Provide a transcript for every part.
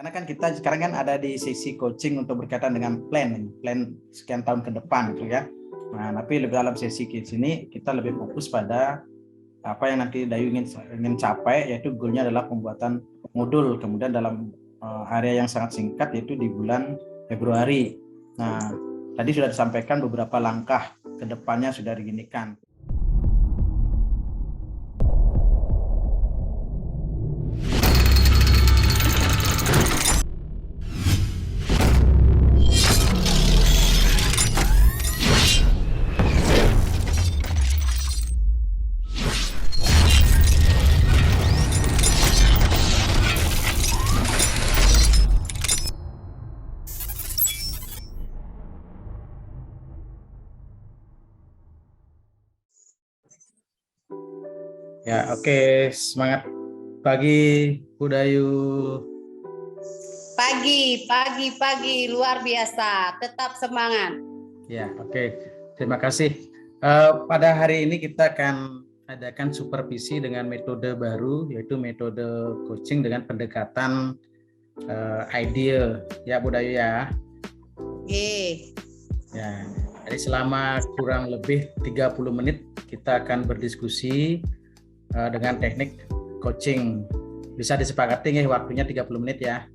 Karena kan kita sekarang kan ada di sesi coaching untuk berkaitan dengan plan sekian tahun ke depan gitu ya. Nah, tapi lebih dalam sesi ini kita lebih fokus pada apa yang nanti Dayu ingin capai, yaitu goalnya adalah pembuatan modul, kemudian dalam area yang sangat singkat yaitu di bulan Februari. Nah, tadi sudah disampaikan beberapa langkah ke depannya sudah diginikan. Ya, oke. Semangat pagi, Bu Dayu. Pagi, luar biasa. Tetap semangat. Ya, oke. Terima kasih. Pada hari ini kita akan adakan supervisi dengan metode baru, yaitu metode coaching dengan pendekatan ideal. Ya, Bu Dayu ya. Oke. Ya, jadi selama kurang lebih 30 menit kita akan berdiskusi dengan teknik coaching. Bisa disepakati ya waktunya 30 menit ya.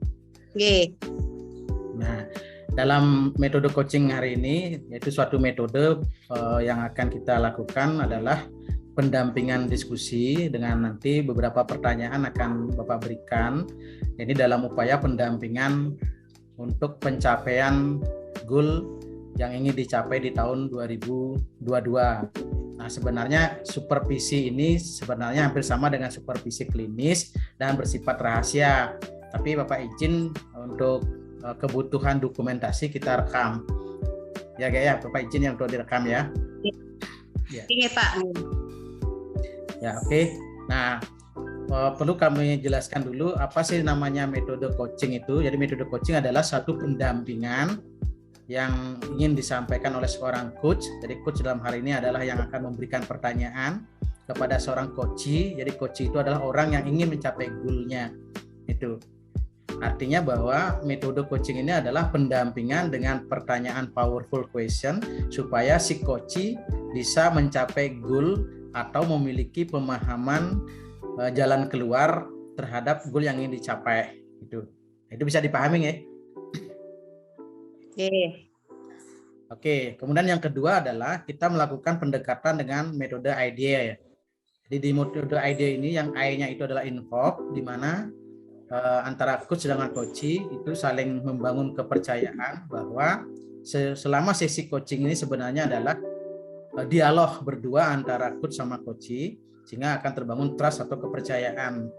Oke. Nah, dalam metode coaching hari ini yaitu suatu metode yang akan kita lakukan adalah pendampingan diskusi dengan nanti beberapa pertanyaan akan Bapak berikan. Ini dalam upaya pendampingan untuk pencapaian goal yang ingin dicapai di tahun 2022. Nah, sebenarnya supervisi ini sebenarnya hampir sama dengan supervisi klinis dan bersifat rahasia. Tapi Bapak izin untuk kebutuhan dokumentasi kita rekam. Ya, Bapak izin yang untuk direkam ya. Ya. Iya, Pak. Ya, oke. Nah, perlu kami jelaskan dulu apa sih namanya metode coaching itu. Jadi metode coaching adalah satu pendampingan yang ingin disampaikan oleh seorang coach. Jadi coach dalam hal ini adalah yang akan memberikan pertanyaan kepada seorang coachee. Jadi coachee itu adalah orang yang ingin mencapai goal-nya. Itu artinya bahwa metode coaching ini adalah pendampingan dengan pertanyaan powerful question supaya si coachee bisa mencapai goal atau memiliki pemahaman jalan keluar terhadap goal yang ingin dicapai. Itu bisa dipahami ya. Oke, kemudian yang kedua adalah kita melakukan pendekatan dengan metode idea ya. Jadi di metode idea ini yang I-nya itu adalah involve, di mana antara coach dengan coachee itu saling membangun kepercayaan bahwa selama sesi coaching ini sebenarnya adalah dialog berdua antara coach sama coachee sehingga akan terbangun trust atau kepercayaan.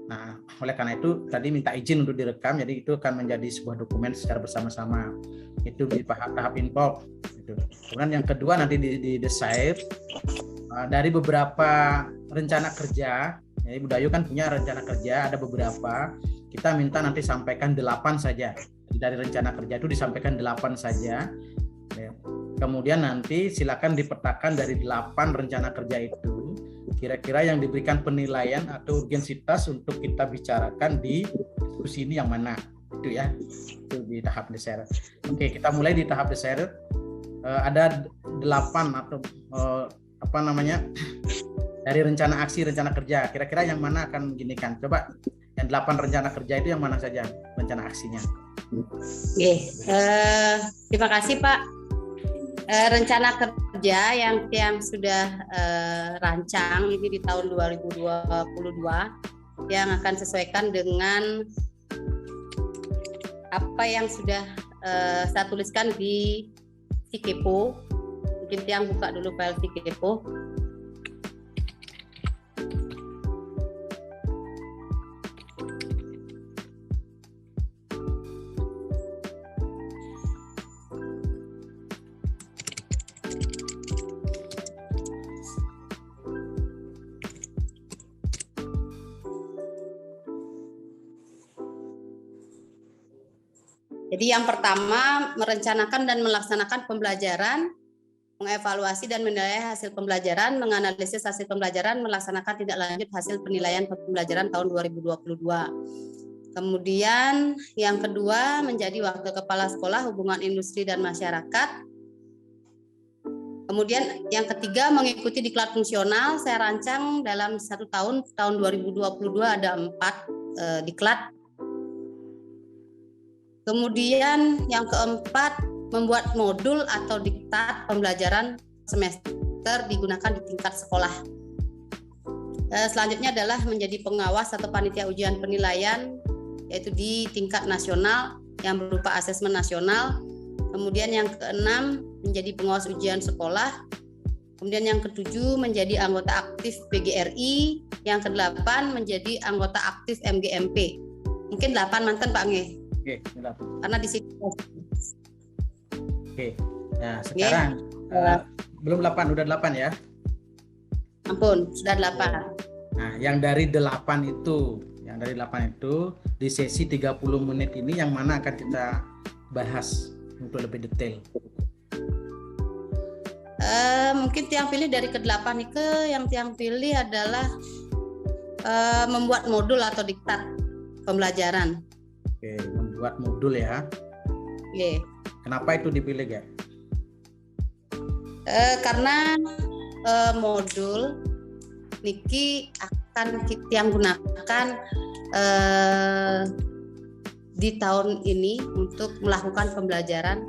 Nah, oleh karena itu tadi minta izin untuk direkam, jadi itu akan menjadi sebuah dokumen secara bersama-sama. Itu di tahap involve. Kemudian yang kedua nanti di decide dari beberapa rencana kerja. Jadi Bu Dayu kan punya rencana kerja, ada beberapa. Kita minta nanti sampaikan 8 saja. Dari rencana kerja itu disampaikan 8 saja. Kemudian nanti silakan dipetakan dari 8 rencana kerja itu kira-kira yang diberikan penilaian atau urgensitas untuk kita bicarakan di diskusi ini yang mana. Itu ya, itu di tahap decide. Oke, kita mulai di tahap decide. Ada 8 atau dari rencana aksi, rencana kerja. Kira-kira yang mana akan beginikan? Coba yang 8 rencana kerja itu yang mana saja rencana aksinya? Terima kasih Pak. Rencana kerja yang sudah rancang ini di tahun 2022 yang akan sesuaikan dengan apa yang sudah saya tuliskan di Sikepo. Mungkin Tiang buka dulu file Sikepo. Jadi yang pertama, merencanakan dan melaksanakan pembelajaran, mengevaluasi dan menilai hasil pembelajaran, menganalisis hasil pembelajaran, melaksanakan tindak lanjut hasil penilaian pembelajaran tahun 2022. Kemudian yang kedua menjadi wakil kepala sekolah hubungan industri dan masyarakat. Kemudian yang ketiga mengikuti diklat fungsional. Saya rancang dalam 1 tahun 2022 ada 4 diklat. Kemudian yang keempat membuat modul atau diktat pembelajaran semester digunakan di tingkat sekolah. Selanjutnya adalah menjadi pengawas atau panitia ujian penilaian, yaitu di tingkat nasional yang berupa asesmen nasional. Kemudian yang keenam menjadi pengawas ujian sekolah. Kemudian yang ketujuh menjadi anggota aktif PGRI. Yang kedelapan menjadi anggota aktif MGMP. Mungkin 8 mantan Pak Nge. Oke, 8. Karena di sini. Oke. Nah, sekarang belum 8, udah 8 ya. Ampun, sudah 8. Nah, yang dari 8 itu di sesi 30 menit ini yang mana akan kita bahas untuk lebih detail. Mungkin tiang pilih dari ke-8 itu yang tiang pilih adalah membuat modul atau diktat pembelajaran. Oke, membuat modul ya. Oke. Kenapa itu dipilih, Gak? Karena modul niki akan kita gunakan di tahun ini untuk melakukan pembelajaran.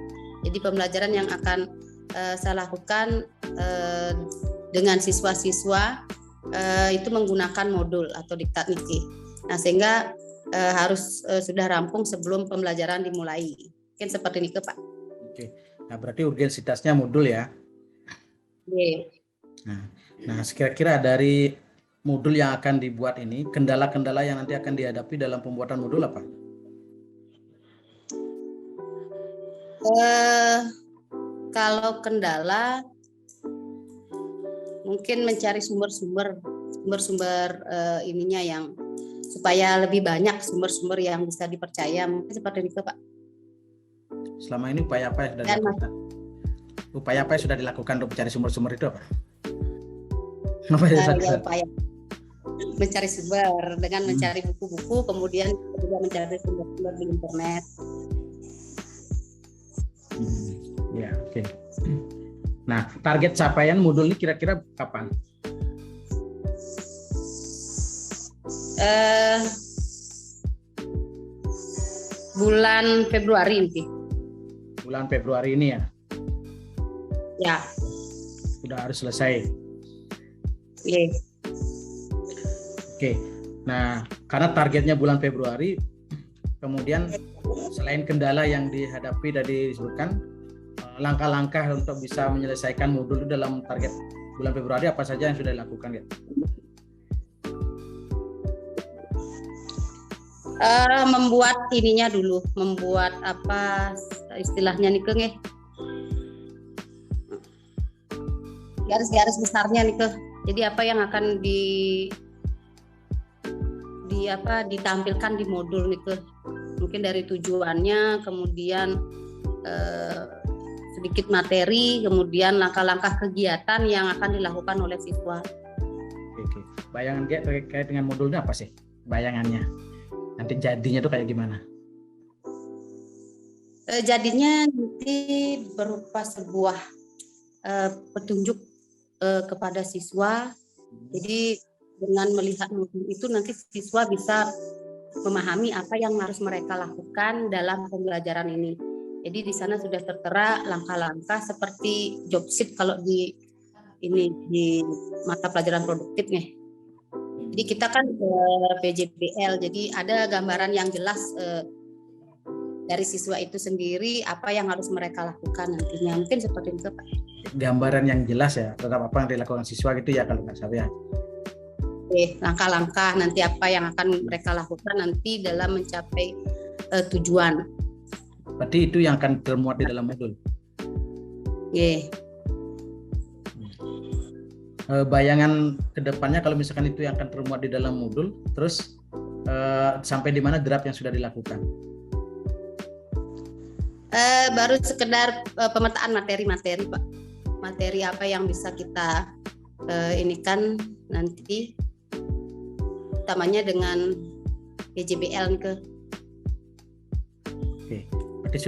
Jadi pembelajaran yang akan saya lakukan dengan siswa-siswa itu menggunakan modul atau diktat niki. Nah, sehingga harus sudah rampung sebelum pembelajaran dimulai. Mungkin seperti ini Pak. Oke. Nah, berarti urgensitasnya modul ya. Oke. Nah, kira-kira dari modul yang akan dibuat ini, kendala-kendala yang nanti akan dihadapi dalam pembuatan modul apa? Kalau kendala mungkin mencari sumber-sumber ininya yang supaya lebih banyak sumber-sumber yang bisa dipercaya, mungkin seperti itu Pak. Selama ini upaya apa yang sudah dilakukan? Upaya apa yang sudah dilakukan untuk mencari sumber-sumber itu apa? Upaya mencari sumber dengan mencari buku-buku, kemudian juga mencari sumber-sumber di internet. Ya, oke. Nah, target capaian modul ini kira-kira kapan? Bulan Februari nanti. Bulan Februari ini ya? Ya. Sudah harus selesai. Iya. Oke. Nah, karena targetnya bulan Februari, kemudian selain kendala yang dihadapi tadi disebutkan, langkah-langkah untuk bisa menyelesaikan modul dalam target bulan Februari apa saja yang sudah dilakukan ya? Membuat ininya dulu, membuat apa istilahnya nih Keng ya? Garis-garis besarnya nih Keng. Jadi apa yang akan ditampilkan di modul nih Keng. Mungkin dari tujuannya, kemudian sedikit materi, kemudian langkah-langkah kegiatan yang akan dilakukan oleh siswa. Oke. Bayangan terkait dengan modulnya apa sih? Bayangannya? Nanti jadinya tuh kayak gimana? Jadinya nanti berupa sebuah petunjuk kepada siswa. Jadi dengan melihat modul itu nanti siswa bisa memahami apa yang harus mereka lakukan dalam pembelajaran ini. Jadi di sana sudah tertera langkah-langkah seperti job sheet kalau di mata pelajaran produktif nih. Jadi kita kan PJBL, jadi ada gambaran yang jelas dari siswa itu sendiri apa yang harus mereka lakukan nantinya. Mungkin seperti itu Pak. Gambaran yang jelas ya, tetap apa yang dilakukan siswa gitu ya kalau nggak salah ya. Langkah-langkah nanti apa yang akan mereka lakukan nanti dalam mencapai tujuan. Berarti itu yang akan termuat di dalam modul. Bayangan kedepannya kalau misalkan itu yang akan termuat di dalam modul, terus sampai di mana draft yang sudah dilakukan? Baru sekedar pemetaan materi-materi Pak. Materi apa yang bisa kita inikan nanti, utamanya dengan PJBL ke Oke, berarti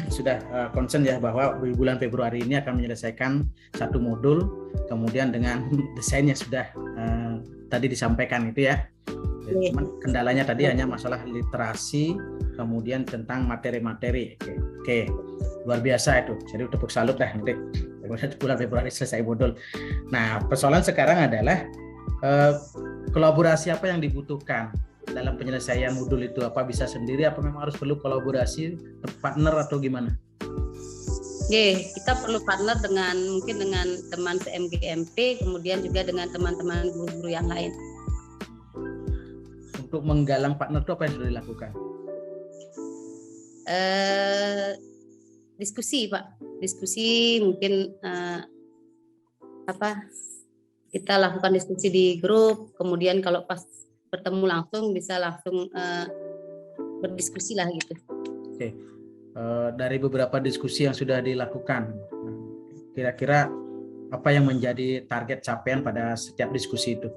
sudah concern ya bahwa di bulan Februari ini akan menyelesaikan satu modul, kemudian dengan desainnya sudah tadi disampaikan itu ya. Cuman kendalanya tadi hanya masalah literasi, kemudian tentang materi-materi. Oke, luar biasa itu. Jadi tepuk salut dah nanti. Bulan Februari selesai modul. Nah, persoalan sekarang adalah kolaborasi apa yang dibutuhkan dalam penyelesaian modul itu. Apa bisa sendiri, apa memang harus perlu kolaborasi, partner atau gimana? Oke, kita perlu partner mungkin dengan teman CMGMP, kemudian juga dengan teman-teman guru-guru yang lain. Untuk menggalang partner itu apa yang sudah dilakukan? Diskusi, Pak. Diskusi mungkin kita lakukan diskusi di grup, kemudian kalau pas bertemu langsung bisa langsung berdiskusi lah gitu. Oke. Dari beberapa diskusi yang sudah dilakukan, kira-kira apa yang menjadi target capaian pada setiap diskusi itu?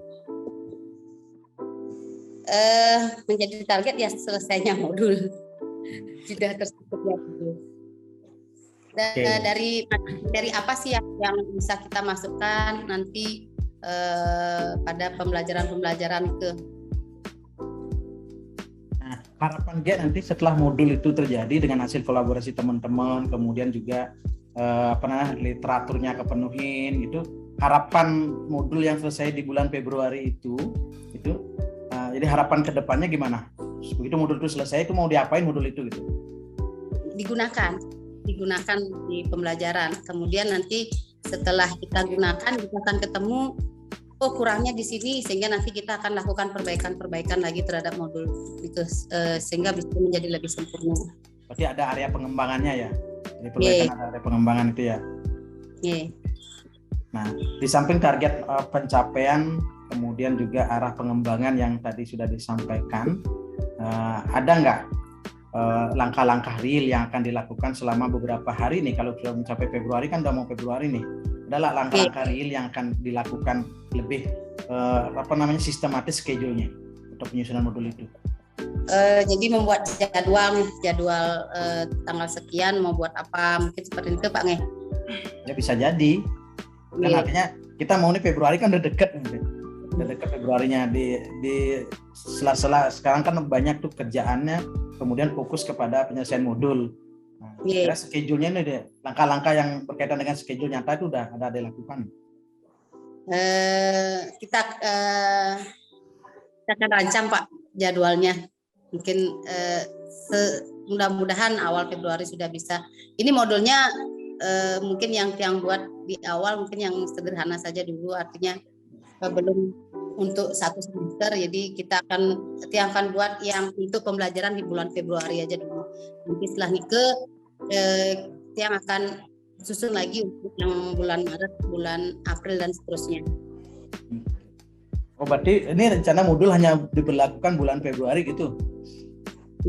Menjadi target ya selesainya modul sudah tersebut ya. Dari apa sih yang bisa kita masukkan nanti pada pembelajaran itu. Nah, harapan Gia nanti setelah modul itu terjadi dengan hasil kolaborasi teman-teman, kemudian juga literaturnya kepenuhin gitu, harapan modul yang selesai di bulan Februari itu jadi harapan kedepannya gimana? Begitu modul itu selesai, itu mau diapain modul itu gitu? Digunakan di pembelajaran. Kemudian nanti setelah kita gunakan, kita akan ketemu kurangnya di sini, sehingga nanti kita akan lakukan perbaikan lagi terhadap modul itu sehingga bisa menjadi lebih sempurna. Berarti ada area pengembangannya ya? Jadi perbaikan ada area pengembangan itu ya? Nah, di samping target pencapaian, kemudian juga arah pengembangan yang tadi sudah disampaikan, ada nggak langkah-langkah real yang akan dilakukan selama beberapa hari nih? Kalau sudah mencapai Februari, kan udah mau Februari nih, adalah langkah-langkah real yang akan dilakukan lebih sistematis schedule-nya untuk penyusunan modul itu? Jadi membuat jadwal tanggal sekian mau buat apa, mungkin seperti itu Pak Nge? Ya bisa jadi. Dan artinya kita mau nih Februari kan udah deket Februarinya, di sela-sela sekarang kan banyak tuh kerjaannya, kemudian fokus kepada penyelesaian modul. Nah, kira schedule-nya ini deh, langkah-langkah yang berkaitan dengan schedule nyata itu udah ada dilakukan. Kita akan rancang Pak jadwalnya, mungkin mudah-mudahan awal Februari sudah bisa. Ini modulnya mungkin yang buat di awal mungkin yang sederhana saja dulu, artinya belum untuk satu semester, jadi kita akan buat yang untuk pembelajaran di bulan Februari aja dulu. Nanti setelah itu yang akan susun lagi untuk yang bulan Maret, bulan April dan seterusnya. Oh, berarti ini rencana modul hanya diberlakukan bulan Februari gitu?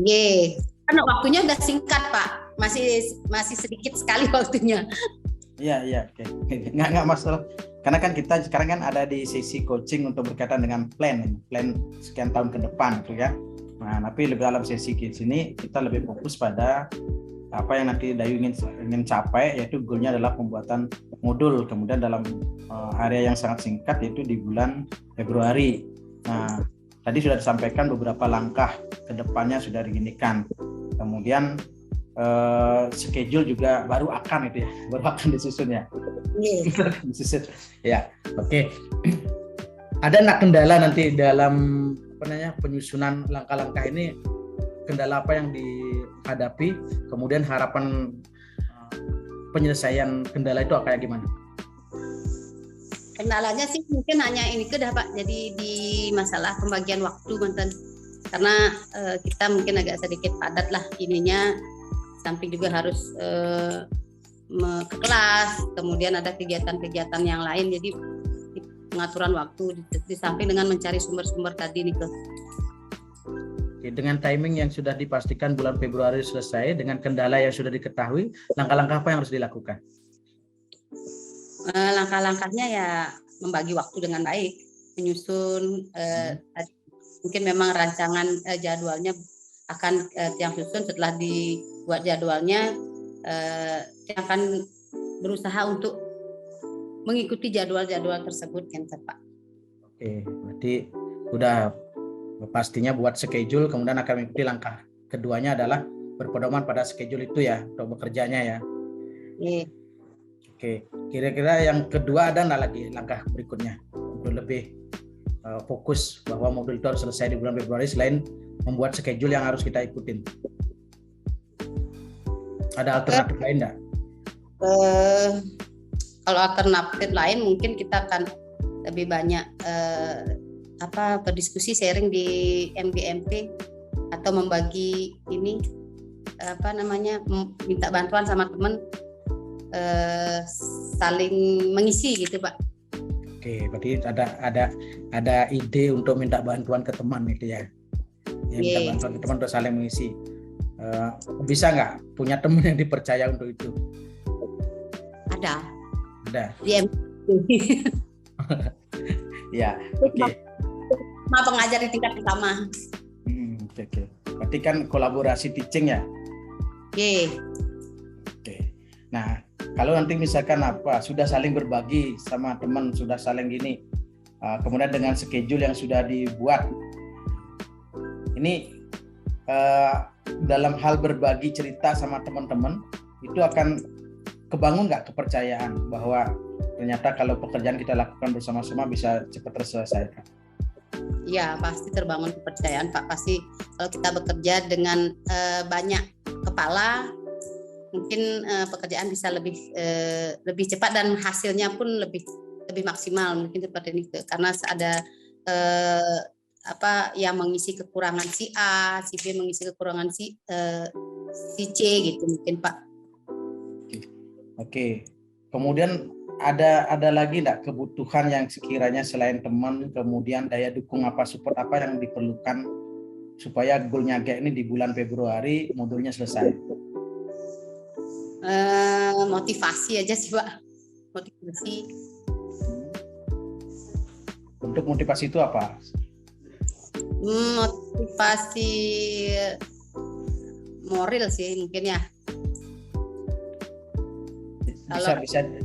Iya, karena waktunya udah singkat Pak, masih sedikit sekali waktunya. Iya, oke. Nggak masalah. Karena kan kita sekarang kan ada di sesi coaching untuk berkaitan dengan plan sekian tahun ke depan gitu ya. Nah, tapi lebih dalam sesi sini kita lebih fokus pada apa yang nanti Dayu ingin capai, yaitu goalnya adalah pembuatan modul, kemudian dalam area yang sangat singkat, yaitu di bulan Februari. Nah, tadi sudah disampaikan beberapa langkah ke depannya sudah diginikan. Kemudian schedule juga baru akan disusun ya. Disusun. Ya, oke. Ada nggak kendala nanti dalam penyusunan langkah-langkah ini? Kendala apa yang dihadapi? Kemudian harapan penyelesaian kendala itu kayak gimana? Kendalanya sih mungkin hanya ini dah Pak. Jadi di masalah pembagian waktu mantan. Karena kita mungkin agak sedikit padat lah ininya. Samping juga harus ke kelas, kemudian ada kegiatan-kegiatan yang lain, jadi pengaturan waktu di samping dengan mencari sumber-sumber tadi nih. Dengan timing yang sudah dipastikan bulan Februari selesai, dengan kendala yang sudah diketahui, langkah-langkah apa yang harus dilakukan? Langkah-langkahnya ya membagi waktu dengan baik, menyusun mungkin memang rancangan jadwalnya akan Tiang susun setelah dibuat jadwalnya, Tiang akan berusaha untuk mengikuti jadwal-jadwal tersebut kan Pak. Oke, berarti udah pastinya buat schedule, kemudian akan mengikuti langkah keduanya adalah berpedoman pada schedule itu ya untuk bekerjanya ya. Oke, kira-kira yang kedua ada nggak lagi langkah berikutnya untuk lebih fokus bahwa modul itu harus selesai di bulan Februari selain membuat schedule yang harus kita ikutin? Ada alternatif lain nggak? Kalau alternatif lain mungkin kita akan lebih banyak berdiskusi sharing di MGMP atau membagi ini minta bantuan sama teman, saling mengisi gitu Pak. Oke, berarti ada ide untuk minta bantuan ke teman gitu ya. Minta bantuan ke teman untuk saling mengisi. Bisa nggak punya teman yang dipercaya untuk itu? Ada. Di ya, oke. Sama pengajar di tingkat pertama. Oke. Berarti kan kolaborasi teaching ya? Oke. Nah, kalau nanti misalkan sudah saling berbagi sama teman, sudah saling gini, kemudian dengan schedule yang sudah dibuat, ini dalam hal berbagi cerita sama teman-teman itu akan kebangun nggak kepercayaan bahwa ternyata kalau pekerjaan kita lakukan bersama-sama bisa cepat terselesaikan? Ya, pasti terbangun kepercayaan Pak. Pasti kalau kita bekerja dengan banyak kepala, mungkin pekerjaan bisa lebih cepat dan hasilnya pun lebih maksimal, mungkin seperti ini, karena ada yang mengisi kekurangan si A, si B mengisi kekurangan si C gitu mungkin Pak. Oke. Kemudian ada lagi enggak kebutuhan yang sekiranya selain teman, kemudian daya dukung support apa yang diperlukan supaya goalnya ini di bulan Februari modulnya selesai? Motivasi aja sih Pak. Motivasi. Untuk motivasi itu apa? Motivasi moral sih mungkin ya.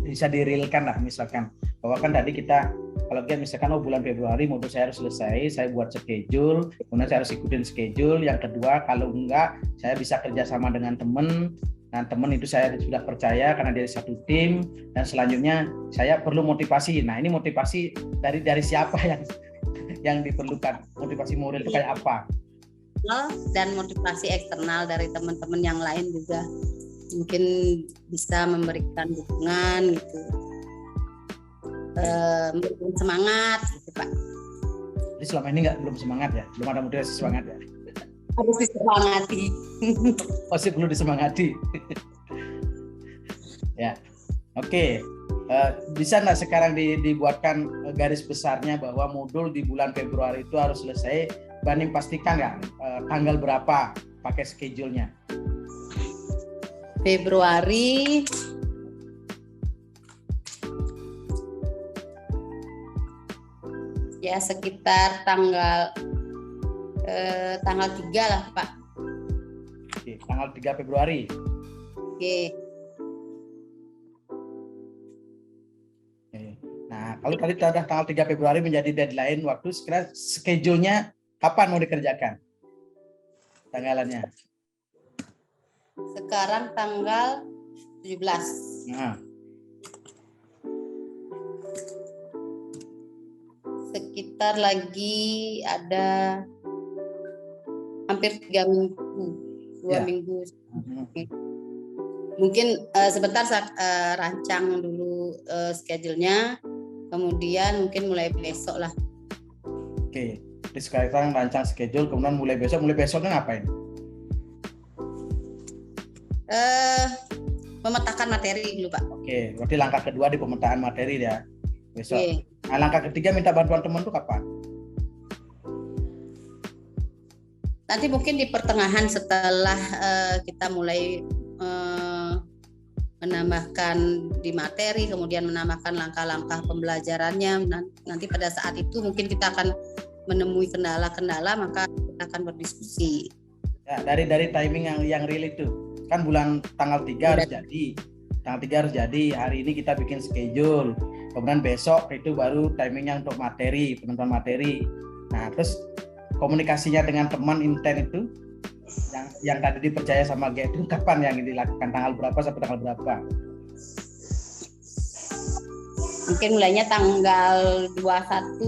Bisa direalkan lah, misalkan bahwa kan tadi kita kalau misalkan bulan Februari modul saya harus selesai, saya buat schedule, kemudian saya harus ikutin schedule. Yang kedua, kalau enggak saya bisa kerjasama dengan teman, dan teman itu saya sudah percaya karena dari satu tim, dan selanjutnya saya perlu motivasi. Nah, ini motivasi dari siapa yang diperlukan? Motivasi moral itu kayak apa? Dan motivasi eksternal dari teman-teman yang lain juga mungkin bisa memberikan dukungan gitu, memberikan semangat gitu Pak. Jadi selama ini belum semangat ya? Belum ada motivasi semangat ya? Harus disemangati. Masih perlu disemangati. Ya, oke. Bisa nggak sekarang dibuatkan garis besarnya bahwa modul di bulan Februari itu harus selesai? Banding pastikan nggak tanggal berapa pakai schedule-nya? Februari ya sekitar tanggal 3 lah Pak. Oke, tanggal 3 Februari. Oke. Nah, kalau tadi sudah tanggal 3 Februari menjadi deadline waktu, sekira schedule-nya kapan mau dikerjakan? Tanggalannya? Sekarang tanggal 17. Nah. Sekitar lagi ada hampir 3 minggu, 2 minggu. Mungkin sebentar saya rancang dulu schedule-nya, kemudian mungkin mulai besok lah. Oke, jadi sekarang rancang schedule, kemudian mulai besoknya ngapain? Memetakan materi dulu Pak. Oke, berarti langkah kedua di pemetaan materi ya besok. Oke. Nah, langkah ketiga minta bantuan teman itu kapan? Nanti mungkin di pertengahan setelah kita mulai menambahkan di materi, kemudian menambahkan langkah-langkah pembelajarannya. Nanti pada saat itu mungkin kita akan menemui kendala-kendala, maka kita akan berdiskusi. Ya, dari timing yang real itu. Kan bulan tanggal 3 harus jadi. Tanggal 3 harus jadi. Hari ini kita bikin schedule. Kemudian besok itu baru timingnya untuk materi, penentuan materi. Nah, terus komunikasinya dengan teman intent itu yang tadi dipercaya sama G itu kapan yang dilakukan, tanggal berapa sampai tanggal berapa? Mungkin mulainya tanggal 21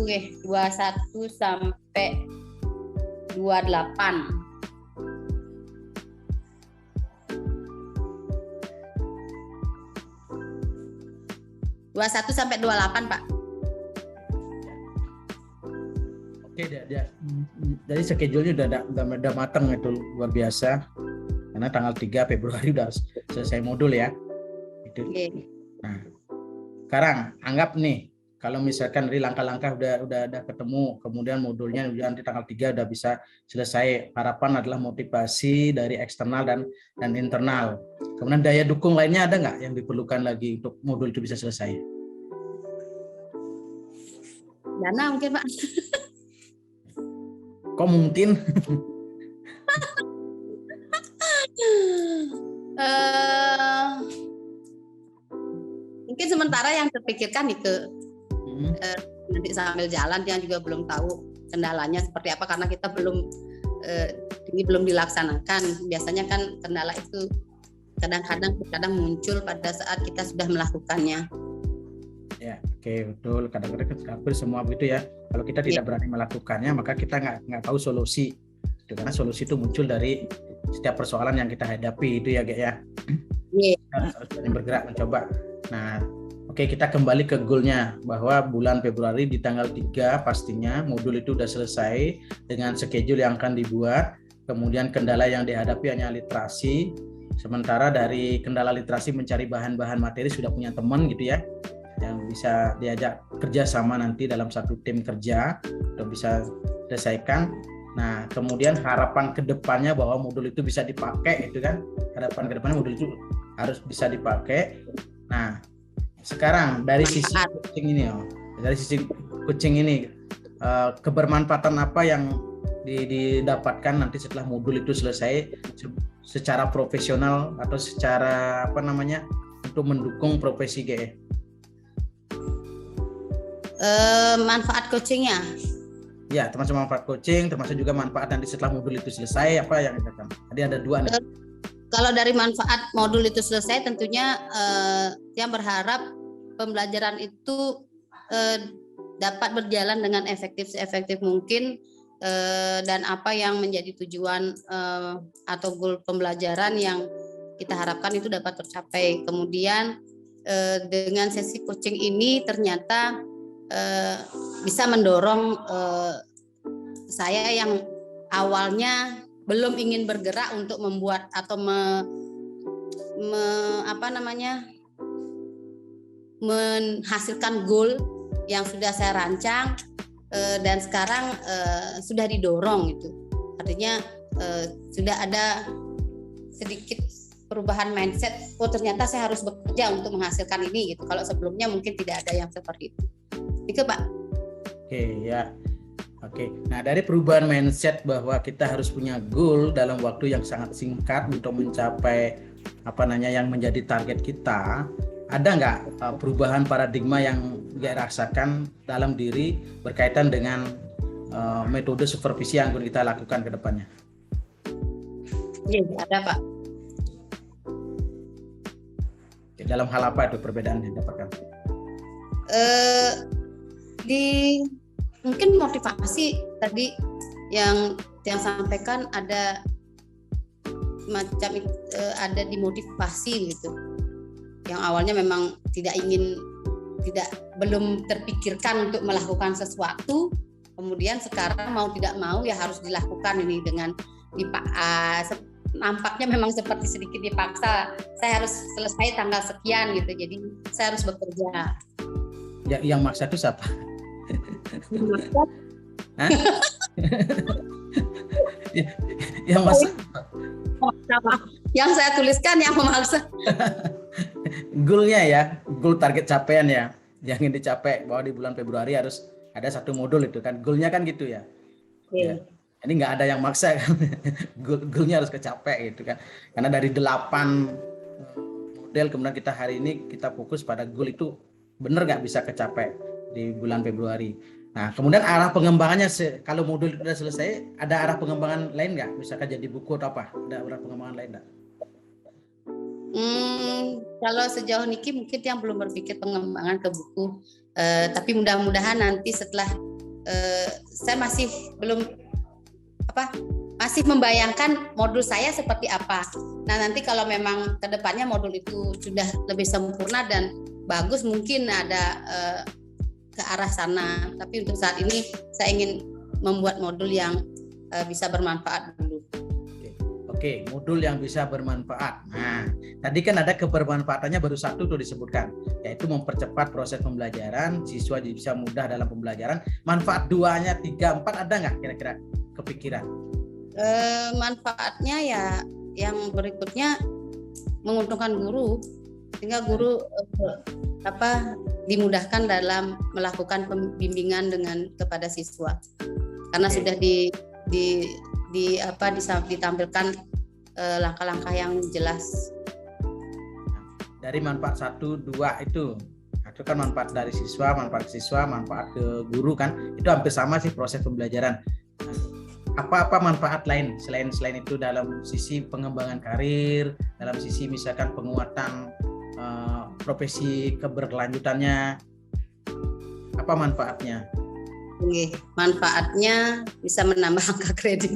sampai 28. 21 sampai 28, Pak. Oke, jadi schedule-nya udah matang itu, luar biasa. Karena tanggal 3 Februari udah selesai modul ya. Itu. Oke. Nah, sekarang anggap nih kalau misalkan dari langkah-langkah udah ketemu, kemudian modulnya nanti tanggal 3 udah bisa selesai. Harapan adalah motivasi dari eksternal dan internal. Kemudian daya dukung lainnya ada nggak yang diperlukan lagi untuk modul itu bisa selesai? Dana mungkin, Pak. Kok mungkin? Mungkin sementara yang terpikirkan itu nanti sambil jalan, yang juga belum tahu kendalanya seperti apa karena kita ini belum dilaksanakan. Biasanya kan kendala itu kadang muncul pada saat kita sudah melakukannya. Ya, oke, betul. Kadang-kadang hampir semua begitu ya. Kalau kita tidak berani melakukannya, maka kita nggak tahu solusi. Karena solusi itu muncul dari setiap persoalan yang kita hadapi itu ya, Gek ya. Harus berani bergerak mencoba. Nah, oke, kita kembali ke goalnya bahwa bulan Februari di tanggal 3 pastinya modul itu sudah selesai dengan schedule yang akan dibuat. Kemudian kendala yang dihadapi hanya literasi. Sementara dari kendala literasi mencari bahan-bahan materi sudah punya teman gitu ya, yang bisa diajak kerja sama nanti dalam satu tim kerja untuk bisa selesaikan. Nah, kemudian harapan kedepannya bahwa modul itu bisa dipakai, itu kan harapan kedepannya modul itu harus bisa dipakai. Nah, sekarang dari sisi coaching ini, kebermanfaatan apa yang didapatkan nanti setelah modul itu selesai secara profesional atau secara untuk mendukung profesi GE? Manfaat coachingnya? Ya, termasuk manfaat coaching, termasuk juga manfaat nanti setelah modul itu selesai, apa yang kita kan? Tadi ada 2 nih. Kalau dari manfaat modul itu selesai, tentunya yang berharap pembelajaran itu dapat berjalan dengan seefektif mungkin, dan apa yang menjadi tujuan atau goal pembelajaran yang kita harapkan itu dapat tercapai. Kemudian dengan sesi coaching ini ternyata bisa mendorong saya yang awalnya belum ingin bergerak untuk membuat atau menghasilkan goal yang sudah saya rancang, dan sekarang sudah didorong itu. Artinya sudah ada sedikit perubahan mindset. Oh, ternyata saya harus bekerja untuk menghasilkan ini gitu. Kalau sebelumnya mungkin tidak ada yang seperti itu. Itu, Pak. Oke, ya. Oke. Nah, dari perubahan mindset bahwa kita harus punya goal dalam waktu yang sangat singkat untuk mencapai yang menjadi target kita, ada nggak perubahan paradigma yang dirasakan dalam diri berkaitan dengan metode supervisi yang akan kita lakukan ke depannya? Iya, ada, Pak. Oke, dalam hal apa itu perbedaan yang didapatkan? Mungkin motivasi tadi yang sampaikan ada semacam ada dimotivasi gitu. Yang awalnya memang belum terpikirkan untuk melakukan sesuatu, kemudian sekarang mau tidak mau ya harus dilakukan ini dengan nampaknya memang seperti sedikit dipaksa. Saya harus selesai tanggal sekian gitu, jadi saya harus bekerja. Ya, yang maksa itu siapa? Yang maksa? Yang saya tuliskan yang memaksa. Goalnya ya, goal target capaian ya, yang ingin dicapai bahwa di bulan Februari harus ada satu modul itu kan, goalnya kan gitu ya. Okay. Ini nggak ada yang maksa kan, goalnya harus kecapek gitu kan. Karena dari 8 model kemudian kita hari ini kita fokus pada goal itu benar nggak bisa kecapek di bulan Februari. Nah, kemudian arah pengembangannya kalau modul itu sudah selesai, ada arah pengembangan lain nggak? Misalkan jadi buku atau apa? Ada arah pengembangan lain nggak? Kalau sejauh Niki mungkin yang belum berpikir pengembangan ke buku, tapi mudah-mudahan nanti setelah saya masih belum masih membayangkan modul saya seperti apa. Nah, nanti kalau memang kedepannya modul itu sudah lebih sempurna dan bagus, mungkin ada ke arah sana. Tapi untuk saat ini saya ingin membuat modul yang bisa bermanfaat dulu. Oke, modul yang bisa bermanfaat. Nah, tadi kan ada kebermanfaatannya baru satu tuh disebutkan, yaitu mempercepat proses pembelajaran, siswa bisa mudah dalam pembelajaran. Manfaat 2-nya, 3, 4 ada nggak kira-kira kepikiran? Manfaatnya ya yang berikutnya menguntungkan guru, sehingga guru dimudahkan dalam melakukan pembimbingan kepada siswa, karena sudah ditampilkan langkah-langkah yang jelas. Dari manfaat 1, 2 itu kan manfaat dari siswa, manfaat ke guru kan, itu hampir sama sih proses pembelajaran. Apa manfaat lain selain itu dalam sisi pengembangan karir, dalam sisi misalkan penguatan profesi keberlanjutannya, apa manfaatnya? Oke, manfaatnya bisa menambah angka kredit.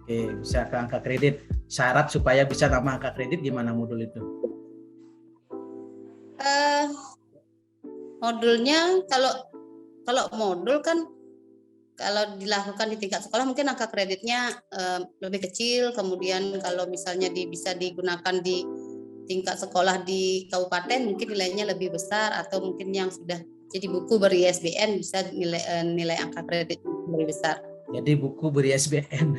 Oke, bisa ke angka kredit. Syarat supaya bisa nambah angka kredit gimana modul itu? Modulnya kalau modul kan kalau dilakukan di tingkat sekolah mungkin angka kreditnya lebih kecil. Kemudian kalau misalnya bisa digunakan di tingkat sekolah di kabupaten mungkin nilainya lebih besar, atau mungkin yang sudah jadi buku ber-ISBN bisa nilai angka kredit lebih besar. Jadi buku ber-ISBN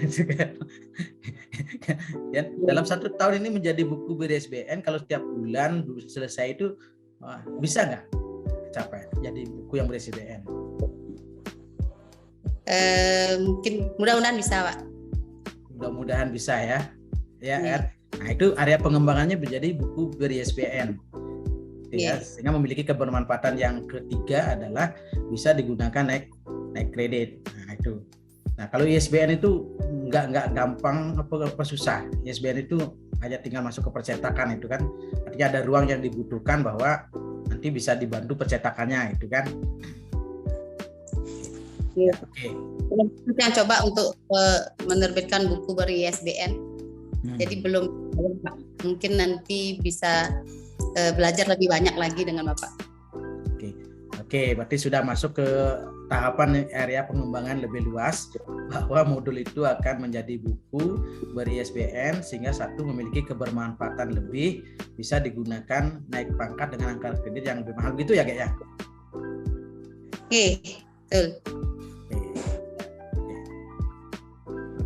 ya, dalam 1 tahun ini menjadi buku ber-ISBN, kalau setiap bulan selesai itu bisa nggak capai jadi buku yang ber-ISBN? Mungkin mudah-mudahan bisa, Pak. Mudah-mudahan bisa ya kan. Nah, itu area pengembangannya menjadi buku ber-ISBN. Ya, sehingga memiliki kebermanfaatan. Yang ketiga adalah bisa digunakan naik kredit. Nah, itu. Nah, kalau ISBN itu nggak gampang apa susah. ISBN itu hanya tinggal masuk ke percetakan itu kan. Artinya ada ruang yang dibutuhkan bahwa nanti bisa dibantu percetakannya itu kan. Oke. Yang coba untuk menerbitkan buku ber-ISBN. Jadi belum, mungkin nanti bisa belajar lebih banyak lagi dengan Bapak. Oke, berarti sudah masuk ke tahapan area pengembangan lebih luas, bahwa modul itu akan menjadi buku ber-ISBN sehingga satu memiliki kebermanfaatan lebih, bisa digunakan naik pangkat dengan angka kredit yang lebih mahal gitu ya, Kak ya? Oke, betul.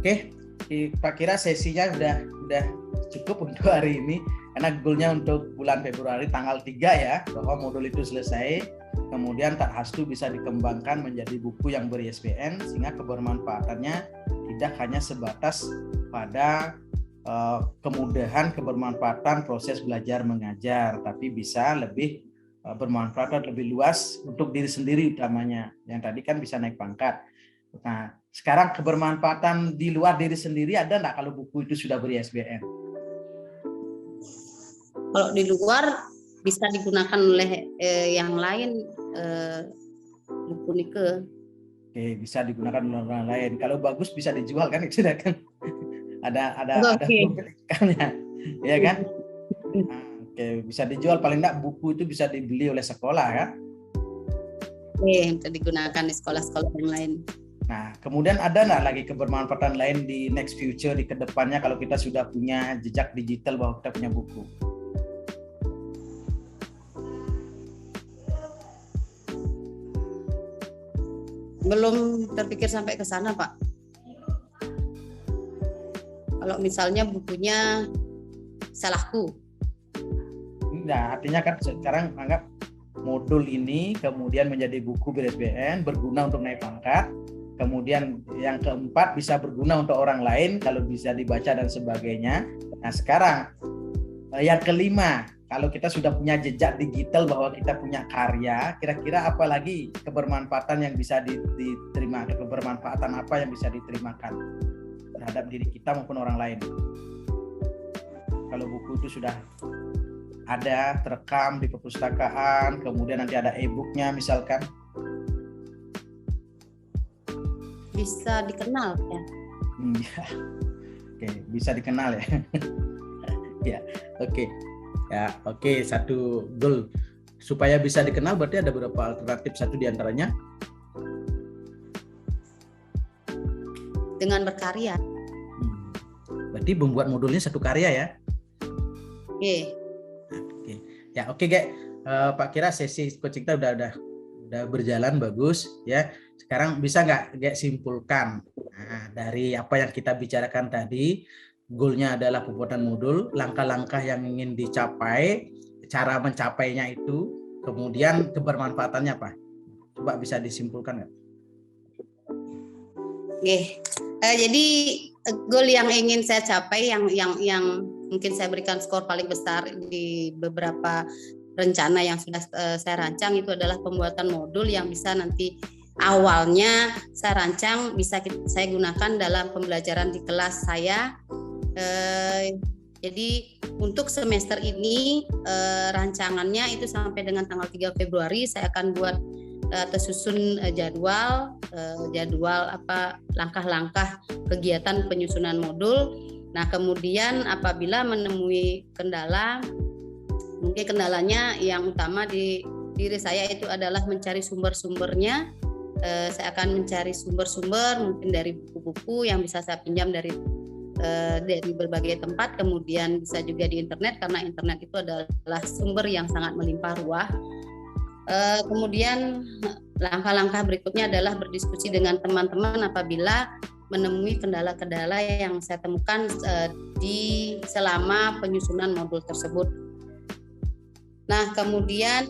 Oke, kita kira sesinya udah cukup untuk hari ini, karena goalnya untuk bulan Februari tanggal 3 ya, bahwa modul itu selesai, kemudian Takhastu bisa dikembangkan menjadi buku yang ber-ISBN sehingga kebermanfaatannya tidak hanya sebatas pada kemudahan kebermanfaatan proses belajar mengajar, tapi bisa lebih bermanfaat lebih luas untuk diri sendiri utamanya. Yang tadi kan bisa naik pangkat. Nah, sekarang kebermanfaatan di luar diri sendiri ada nggak kalau buku itu sudah ber-ISBN? Kalau di luar bisa digunakan oleh yang lain, buku Nike. Oke, bisa digunakan oleh orang lain. Kalau bagus bisa dijual kan, sudah kan? ada pemilikannya, ya kan? Nah, oke, bisa dijual, paling enggak buku itu bisa dibeli oleh sekolah kan? Bisa digunakan di sekolah-sekolah yang lain. Nah, kemudian ada nggak lagi kebermanfaatan lain di next future, di kedepannya kalau kita sudah punya jejak digital bahwa kita punya buku? Belum terpikir sampai ke sana, Pak. Kalau misalnya bukunya salahku. Nah, artinya kan sekarang anggap modul ini kemudian menjadi buku ber-ISBN berguna untuk naik pangkat, Kemudian yang keempat bisa berguna untuk orang lain kalau bisa dibaca dan sebagainya. Nah sekarang yang kelima, kalau kita sudah punya jejak digital bahwa kita punya karya, kira-kira apa lagi kebermanfaatan yang bisa diterima, kebermanfaatan apa yang bisa diterimakan terhadap diri kita maupun orang lain? Kalau buku itu sudah ada terekam di perpustakaan, kemudian nanti ada e-booknya misalkan. Bisa dikenal ya. Ya. Oke, bisa dikenal ya. Ya, oke. Ya, oke, satu goal supaya bisa dikenal berarti ada beberapa alternatif, satu diantaranya dengan berkarya. Berarti membuat modulnya satu karya ya. Oke. Oke. Ya, oke, Pak Kira sesi coaching kita udah berjalan bagus ya. Sekarang bisa nggak simpulkan dari apa yang kita bicarakan tadi, goalnya adalah pembuatan modul, langkah-langkah yang ingin dicapai, cara mencapainya itu, kemudian kebermanfaatannya apa? Coba bisa disimpulkan nggak? Oke, jadi goal yang ingin saya capai, yang mungkin saya berikan skor paling besar di beberapa rencana yang sudah saya rancang itu adalah pembuatan modul yang bisa nanti awalnya saya rancang bisa saya gunakan dalam pembelajaran di kelas saya. Jadi untuk semester ini rancangannya itu sampai dengan tanggal 3 Februari saya akan buat tersusun jadwal langkah-langkah kegiatan penyusunan modul. Nah, kemudian apabila menemui kendala, mungkin kendalanya yang utama di diri saya itu adalah mencari sumber-sumbernya. Saya akan mencari sumber-sumber mungkin dari buku-buku yang bisa saya pinjam dari berbagai tempat, kemudian bisa juga di internet karena internet itu adalah sumber yang sangat melimpah ruah. Kemudian langkah-langkah berikutnya adalah berdiskusi dengan teman-teman apabila menemui kendala-kendala yang saya temukan di selama penyusunan modul tersebut. Nah, kemudian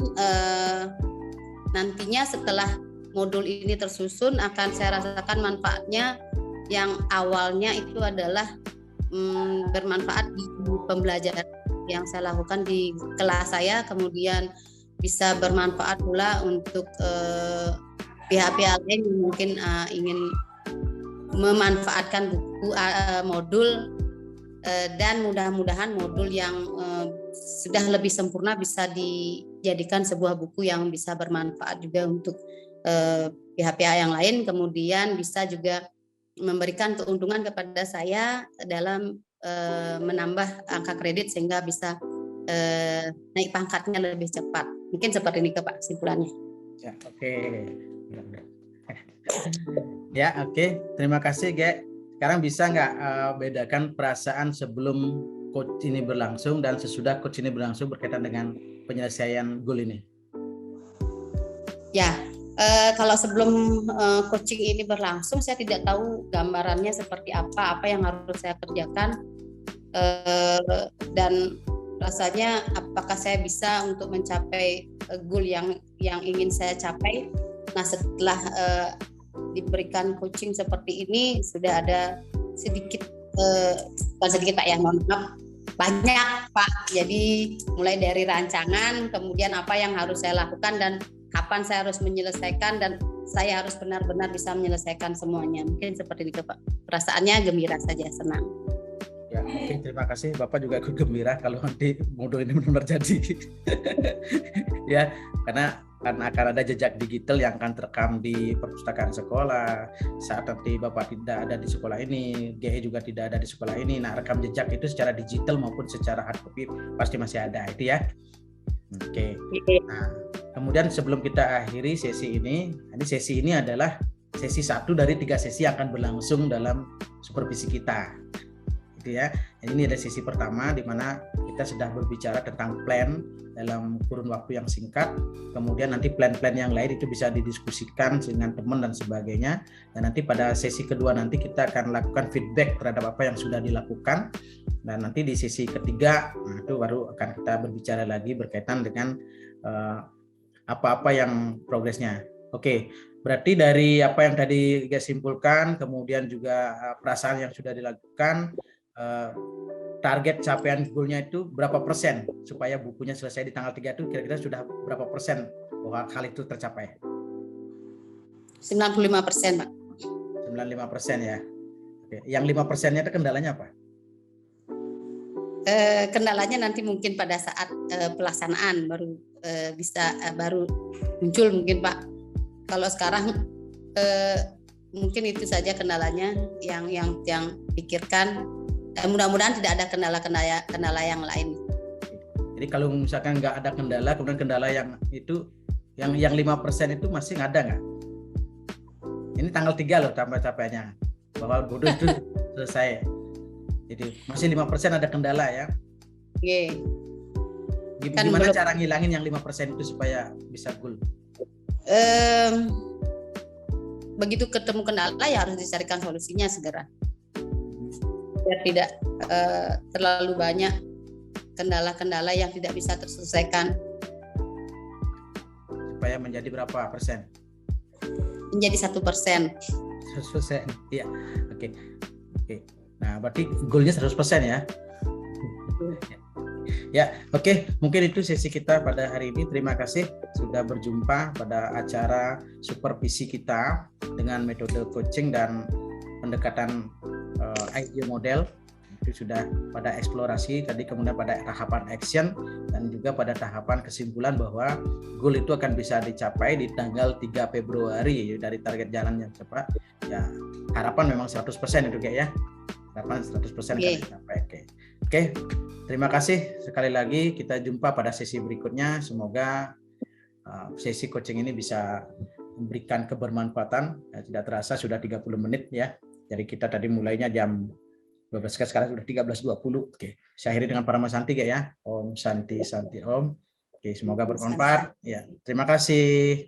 nantinya setelah modul ini tersusun akan saya rasakan manfaatnya yang awalnya itu adalah bermanfaat di pembelajaran yang saya lakukan di kelas saya, kemudian bisa bermanfaat pula untuk pihak-pihak lain yang mungkin ingin memanfaatkan buku modul dan mudah-mudahan modul yang sudah lebih sempurna bisa dijadikan sebuah buku yang bisa bermanfaat juga untuk pihak-pihak yang lain, kemudian bisa juga memberikan keuntungan kepada saya dalam menambah angka kredit sehingga bisa naik pangkatnya lebih cepat. Mungkin seperti ini Pak kesimpulannya. Ya, oke. Ya, oke. Terima kasih, Ge. Sekarang bisa nggak bedakan perasaan sebelum coach ini berlangsung dan sesudah coach ini berlangsung berkaitan dengan penyelesaian goal ini? Ya, kalau sebelum coaching ini berlangsung, saya tidak tahu gambarannya seperti apa yang harus saya kerjakan, dan rasanya apakah saya bisa untuk mencapai goal yang ingin saya capai. Nah, setelah diberikan coaching seperti ini, sudah ada sedikit, bukan sedikit Pak ya, mohon maaf, banyak Pak. Jadi mulai dari rancangan, kemudian apa yang harus saya lakukan dan kapan saya harus menyelesaikan, dan saya harus benar-benar bisa menyelesaikan semuanya. Mungkin seperti itu Pak. Perasaannya gembira saja, senang. Ya, oke, terima kasih. Bapak juga ikut gembira kalau nanti modul ini benar-benar jadi. Ya, karena akan ada jejak digital yang akan terekam di perpustakaan sekolah. Saat nanti Bapak tidak ada di sekolah ini, GE juga tidak ada di sekolah ini. Nah, rekam jejak itu secara digital maupun secara hard copy pasti masih ada, itu ya. Oke. Nah, kemudian sebelum kita akhiri sesi ini adalah sesi 1 dari 3 sesi yang akan berlangsung dalam supervisi kita. Gitu ya. Ini ada sesi pertama di mana kita sudah berbicara tentang plan dalam kurun waktu yang singkat. Kemudian nanti plan-plan yang lain itu bisa didiskusikan dengan teman dan sebagainya. Dan nanti pada sesi kedua nanti kita akan lakukan feedback terhadap apa yang sudah dilakukan. Dan nanti di sesi ketiga itu baru akan kita berbicara lagi berkaitan dengan apa-apa yang progresnya. Oke, berarti dari apa yang tadi kita simpulkan, kemudian juga perasaan yang sudah dilakukan, target capaian goalnya itu berapa persen supaya bukunya selesai di tanggal 3 itu kira-kira sudah berapa persen bahwa hal itu tercapai? 95%, Pak. 95% ya. Oke. Yang 5%-nya itu kendalanya apa? Kendalanya nanti mungkin pada saat pelaksanaan baru baru muncul mungkin, Pak. Kalau sekarang mungkin itu saja kendalanya yang pikirkan. Mudah-mudahan tidak ada kendala yang lain. Jadi kalau misalkan nggak ada kendala, kemudian kendala yang itu yang 5% itu masih nggak ada nggak? Ini tanggal 3 loh capaiannya bahwa bodoh itu selesai. Jadi masih 5% ada kendala ya. Oke. Gimana cara ngilangin yang 5% itu supaya bisa goal? Begitu ketemu kendala ya harus dicarikan solusinya segera. Biar tidak terlalu banyak kendala-kendala yang tidak bisa terselesaikan. Supaya menjadi berapa persen? Menjadi 1%. 100%. Iya. Oke. Nah, berarti goalnya 100% ya. Ya, oke. Mungkin itu sesi kita pada hari ini. Terima kasih sudah berjumpa pada acara supervisi kita dengan metode coaching dan pendekatan idea model. Itu sudah pada eksplorasi tadi, kemudian pada tahapan action, dan juga pada tahapan kesimpulan bahwa goal itu akan bisa dicapai di tanggal 3 Februari dari target jalan yang cepat. Ya, harapan memang 100% itu kayak ya. Harapan 100% akan dicapai. Oke. Terima kasih sekali lagi. Kita jumpa pada sesi berikutnya. Semoga sesi coaching ini bisa memberikan kebermanfaatan. Tidak terasa sudah 30 menit ya. Jadi kita tadi mulainya jam 12, sekarang sudah 13.20. Oke, saya akhiri dengan Parama Santi ya. Om Santi Santi Om. Oke, semoga bermanfaat. Ya, terima kasih.